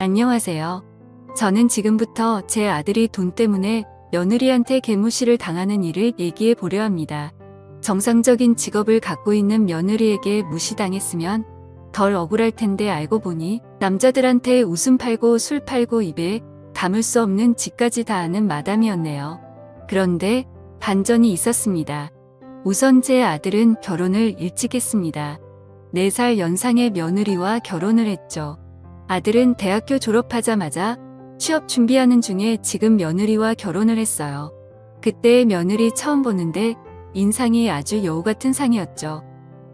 안녕하세요. 저는 지금부터 제 아들이 돈 때문에 며느리한테 개무시를 당하는 일을 얘기해 보려 합니다. 정상적인 직업을 갖고 있는 며느리에게 무시당했으면 덜 억울할 텐데 알고 보니 남자들한테 웃음 팔고 술 팔고 입에 담을 수 없는 짓까지 다 하는 마담이었네요. 그런데 반전이 있었습니다. 우선 제 아들은 결혼을 일찍 했습니다. 4살 연상의 며느리와 결혼을 했죠. 아들은 대학교 졸업하자마자 취업 준비하는 중에 지금 며느리와 결혼을 했어요. 그때 며느리 처음 보는데 인상이 아주 여우 같은 상이었죠.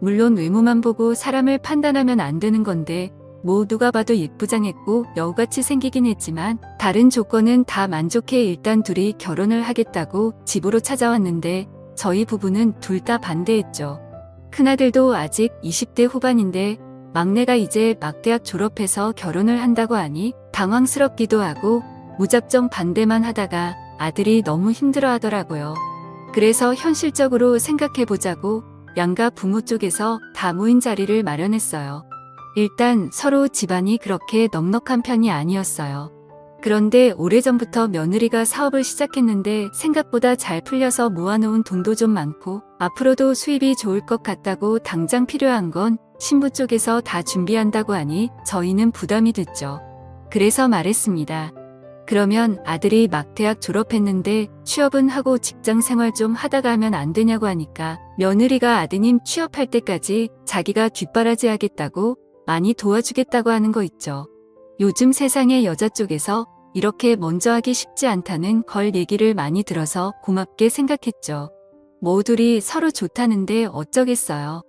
물론 외모만 보고 사람을 판단하면 안 되는 건데 누가 봐도 예쁘장했고 여우같이 생기긴 했지만 다른 조건은 다 만족해 일단 둘이 결혼을 하겠다고 집으로 찾아왔는데 저희 부부는 둘 다 반대했죠. 큰아들도 아직 20대 후반인데 막내가 이제 막 대학 졸업해서 결혼을 한다고 하니 당황스럽기도 하고 무작정 반대만 하다가 아들이 너무 힘들어 하더라고요. 그래서 현실적으로 생각해보자고 양가 부모 쪽에서 다 모인 자리를 마련했어요. 일단 서로 집안이 그렇게 넉넉한 편이 아니었어요. 그런데 오래전부터 며느리가 사업을 시작했는데 생각보다 잘 풀려서 모아놓은 돈도 좀 많고 앞으로도 수입이 좋을 것 같다고 당장 필요한 건 신부 쪽에서 다 준비한다고 하니 저희는 부담이 됐죠. 그래서 말했습니다. 그러면 아들이 막 대학 졸업했는데 취업은 하고 직장 생활 좀 하다가 하면 안 되냐고 하니까 며느리가 아드님 취업할 때까지 자기가 뒷바라지 하겠다고 많이 도와주겠다고 하는 거 있죠. 요즘 세상의 여자 쪽에서 이렇게 먼저 하기 쉽지 않다는 걸 얘기를 많이 들어서 고맙게 생각했죠. 모두리 서로 좋다는데 어쩌겠어요.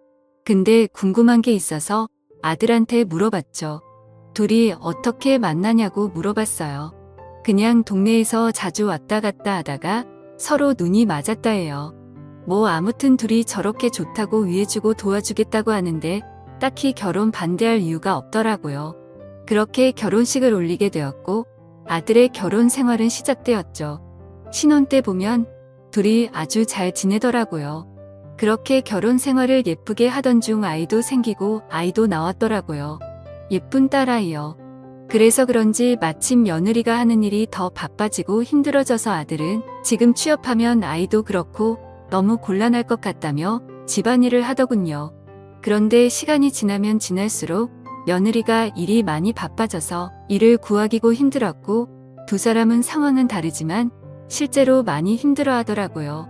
근데 궁금한 게 있어서 아들한테 물어봤죠. 둘이 어떻게 만나냐고 물어봤어요. 그냥 동네에서 자주 왔다 갔다 하다가 서로 눈이 맞았다 해요. 아무튼 둘이 저렇게 좋다고 위해주고 도와주겠다고 하는데 딱히 결혼 반대할 이유가 없더라고요. 그렇게 결혼식을 올리게 되었고 아들의 결혼 생활은 시작되었죠. 신혼 때 보면 둘이 아주 잘 지내더라고요. 그렇게 결혼 생활을 예쁘게 하던 중 아이도 생기고 아이도 나왔더라고요. 예쁜 딸아이요. 그래서 그런지 마침 며느리가 하는 일이 더 바빠지고 힘들어져서 아들은 지금 취업하면 아이도 그렇고 너무 곤란할 것 같다며 집안일을 하더군요. 그런데 시간이 지나면 지날수록 며느리가 일이 많이 바빠져서 일을 구하기고 힘들었고 두 사람은 상황은 다르지만 실제로 많이 힘들어 하더라고요.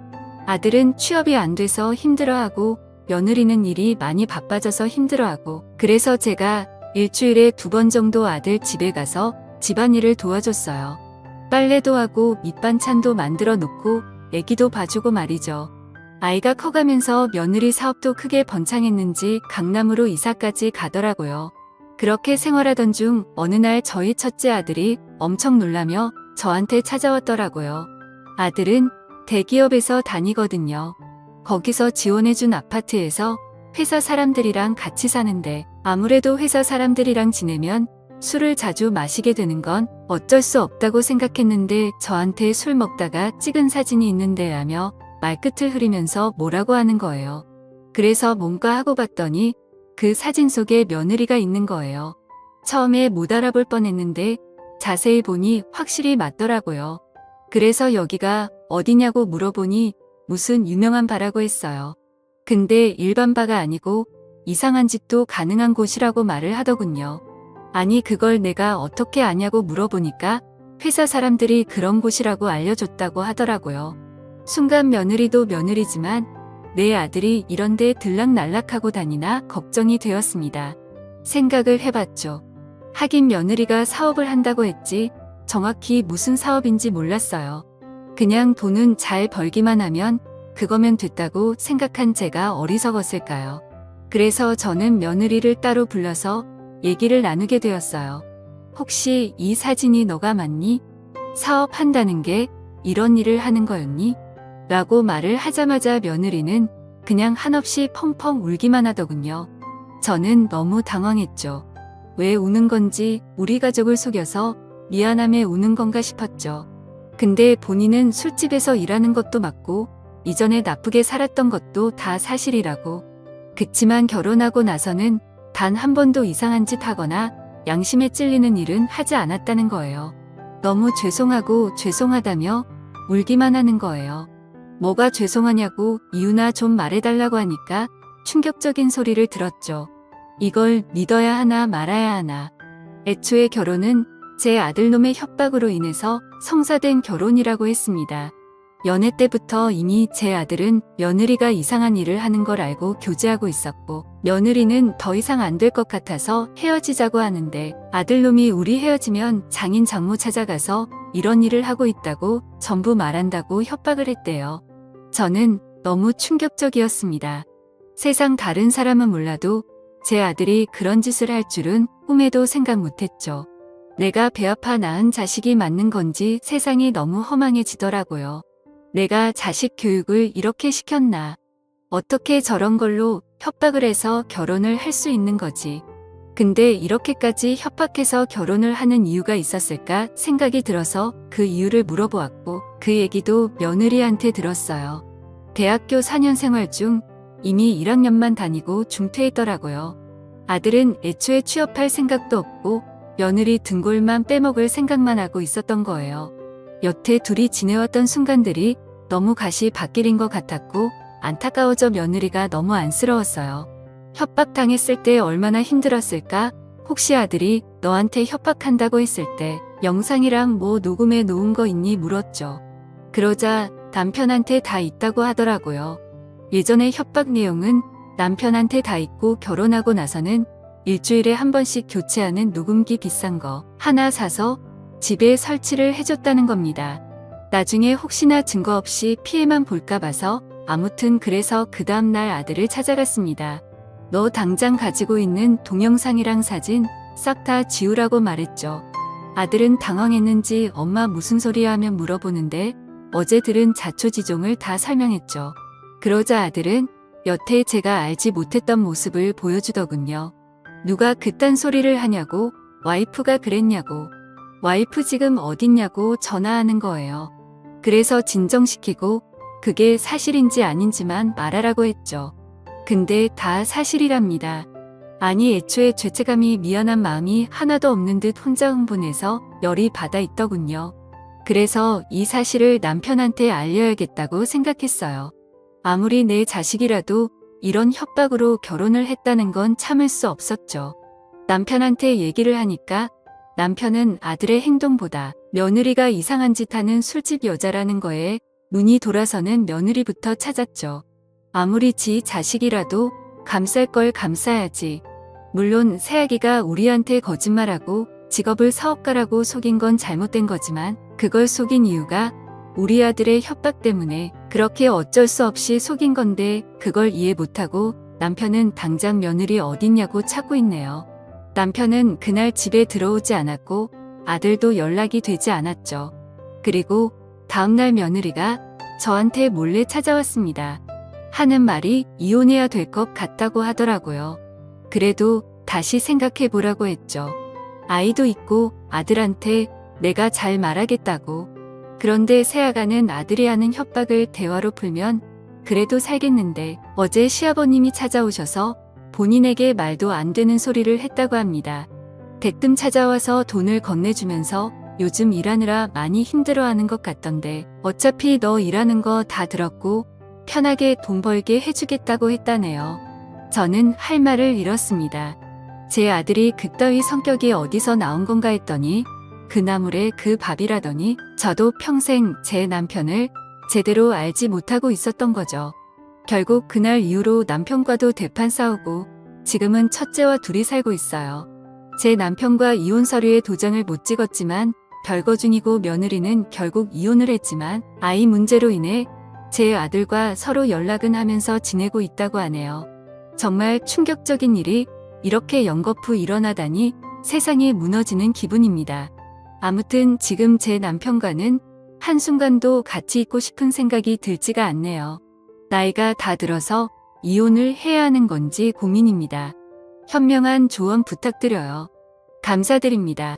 아들은 취업이 안 돼서 힘들어하고 며느리는 일이 많이 바빠져서 힘들어하고 그래서 제가 일주일에 2번 정도 아들 집에 가서 집안일을 도와줬어요. 빨래도 하고 밑반찬도 만들어 놓고 애기도 봐주고 말이죠. 아이가 커가면서 며느리 사업도 크게 번창했는지 강남으로 이사까지 가더라고요. 그렇게 생활하던 중 어느 날 저희 첫째 아들이 엄청 놀라며 저한테 찾아왔더라고요. 아들은 대기업에서 다니거든요. 거기서 지원해준 아파트에서 회사 사람들이랑 같이 사는데 아무래도 회사 사람들이랑 지내면 술을 자주 마시게 되는 건 어쩔 수 없다고 생각했는데 저한테 술 먹다가 찍은 사진이 있는데 라며 말끝을 흐리면서 뭐라고 하는 거예요. 그래서 뭔가 하고 봤더니 그 사진 속에 며느리가 있는 거예요. 처음에 못 알아볼 뻔했는데 자세히 보니 확실히 맞더라고요. 그래서 여기가 어디냐고 물어보니 무슨 유명한 바라고 했어요. 근데 일반 바가 아니고 이상한 짓도 가능한 곳이라고 말을 하더군요. 아니 그걸 내가 어떻게 아냐고 물어보니까 회사 사람들이 그런 곳이라고 알려줬다고 하더라고요. 순간 며느리도 며느리지만 내 아들이 이런데 들락날락하고 다니나 걱정이 되었습니다. 생각을 해봤죠. 하긴 며느리가 사업을 한다고 했지 정확히 무슨 사업인지 몰랐어요. 그냥 돈은 잘 벌기만 하면 그거면 됐다고 생각한 제가 어리석었을까요? 그래서 저는 며느리를 따로 불러서 얘기를 나누게 되었어요. 혹시 이 사진이 너가 맞니? 사업한다는 게 이런 일을 하는 거였니? 라고 말을 하자마자 며느리는 그냥 한없이 펑펑 울기만 하더군요. 저는 너무 당황했죠. 왜 우는 건지 우리 가족을 속여서 미안함에 우는 건가 싶었죠. 근데 본인은 술집에서 일하는 것도 맞고 이전에 나쁘게 살았던 것도 다 사실이라고. 그치만 결혼하고 나서는 단 한 번도 이상한 짓 하거나 양심에 찔리는 일은 하지 않았다는 거예요. 너무 죄송하고 죄송하다며 울기만 하는 거예요. 뭐가 죄송하냐고 이유나 좀 말해달라고 하니까 충격적인 소리를 들었죠. 이걸 믿어야 하나 말아야 하나. 애초에 결혼은 제 아들놈의 협박으로 인해서 성사된 결혼이라고 했습니다. 연애 때부터 이미 제 아들은 며느리가 이상한 일을 하는 걸 알고 교제하고 있었고, 며느리는 더 이상 안 될 것 같아서 헤어지자고 하는데 아들놈이 우리 헤어지면 장인 장모 찾아가서 이런 일을 하고 있다고 전부 말한다고 협박을 했대요. 저는 너무 충격적이었습니다. 세상 다른 사람은 몰라도 제 아들이 그런 짓을 할 줄은 꿈에도 생각 못했죠. 내가 배 아파 낳은 자식이 맞는 건지 세상이 너무 허망해지더라고요. 내가 자식 교육을 이렇게 시켰나. 어떻게 저런 걸로 협박을 해서 결혼을 할 수 있는 거지. 근데 이렇게까지 협박해서 결혼을 하는 이유가 있었을까 생각이 들어서 그 이유를 물어보았고, 그 얘기도 며느리한테 들었어요. 대학교 4년 생활 중 이미 1학년만 다니고 중퇴했더라고요. 아들은 애초에 취업할 생각도 없고 며느리 등골만 빼먹을 생각만 하고 있었던 거예요. 여태 둘이 지내왔던 순간들이 너무 가시 밭길인 것 같았고 안타까워져 며느리가 너무 안쓰러웠어요. 협박당했을 때 얼마나 힘들었을까? 혹시 아들이 너한테 협박한다고 했을 때 영상이랑 뭐 녹음해 놓은 거 있니? 물었죠. 그러자 남편한테 다 있다고 하더라고요. 예전에 협박 내용은 남편한테 다 있고 결혼하고 나서는 일주일에 한 번씩 교체하는 녹음기 비싼 거 하나 사서 집에 설치를 해줬다는 겁니다. 나중에 혹시나 증거 없이 피해만 볼까 봐서 아무튼 그래서 그 다음날 아들을 찾아갔습니다. 너 당장 가지고 있는 동영상이랑 사진 싹 다 지우라고 말했죠. 아들은 당황했는지 엄마 무슨 소리야 하면 물어보는데 어제 들은 자초지종을 다 설명했죠. 그러자 아들은 여태 제가 알지 못했던 모습을 보여주더군요. 누가 그딴 소리를 하냐고, 와이프가 그랬냐고, 와이프 지금 어딨냐고 전화하는 거예요. 그래서 진정시키고 그게 사실인지 아닌지만 말하라고 했죠. 근데 다 사실이랍니다. 아니 애초에 죄책감이 미안한 마음이 하나도 없는 듯 혼자 흥분해서 열이 받아 있더군요. 그래서 이 사실을 남편한테 알려야겠다고 생각했어요. 아무리 내 자식이라도 이런 협박으로 결혼을 했다는 건 참을 수 없었죠. 남편한테 얘기를 하니까 남편은 아들의 행동보다 며느리가 이상한 짓 하는 술집 여자라는 거에 눈이 돌아서는 며느리부터 찾았죠. 아무리 지 자식이라도 감쌀 걸 감싸야지. 물론 새아기가 우리한테 거짓말하고 직업을 사업가라고 속인 건 잘못된 거지만 그걸 속인 이유가 우리 아들의 협박 때문에 그렇게 어쩔 수 없이 속인 건데 그걸 이해 못하고 남편은 당장 며느리 어딨냐고 찾고 있네요. 남편은 그날 집에 들어오지 않았고 아들도 연락이 되지 않았죠. 그리고 다음날 며느리가 저한테 몰래 찾아왔습니다. 하는 말이 이혼해야 될 것 같다고 하더라고요. 그래도 다시 생각해 보라고 했죠. 아이도 있고 아들한테 내가 잘 말하겠다고. 그런데 새아가는 아들이 하는 협박을 대화로 풀면 그래도 살겠는데 어제 시아버님이 찾아오셔서 본인에게 말도 안 되는 소리를 했다고 합니다. 대뜸 찾아와서 돈을 건네주면서 요즘 일하느라 많이 힘들어하는 것 같던데 어차피 너 일하는 거 다 들었고 편하게 돈 벌게 해주겠다고 했다네요. 저는 할 말을 잃었습니다. 제 아들이 그따위 성격이 어디서 나온 건가 했더니 그 나물에 그 밥이라더니 저도 평생 제 남편을 제대로 알지 못하고 있었던 거죠. 결국 그날 이후로 남편과도 대판 싸우고 지금은 첫째와 둘이 살고 있어요. 제 남편과 이혼 서류에 도장을 못 찍었지만 별거 중이고 며느리는 결국 이혼을 했지만 아이 문제로 인해 제 아들과 서로 연락은 하면서 지내고 있다고 하네요. 정말 충격적인 일이 이렇게 연거푸 일어나다니 세상이 무너지는 기분입니다. 아무튼 지금 제 남편과는 한순간도 같이 있고 싶은 생각이 들지가 않네요. 나이가 다 들어서 이혼을 해야 하는 건지 고민입니다. 현명한 조언 부탁드려요. 감사드립니다.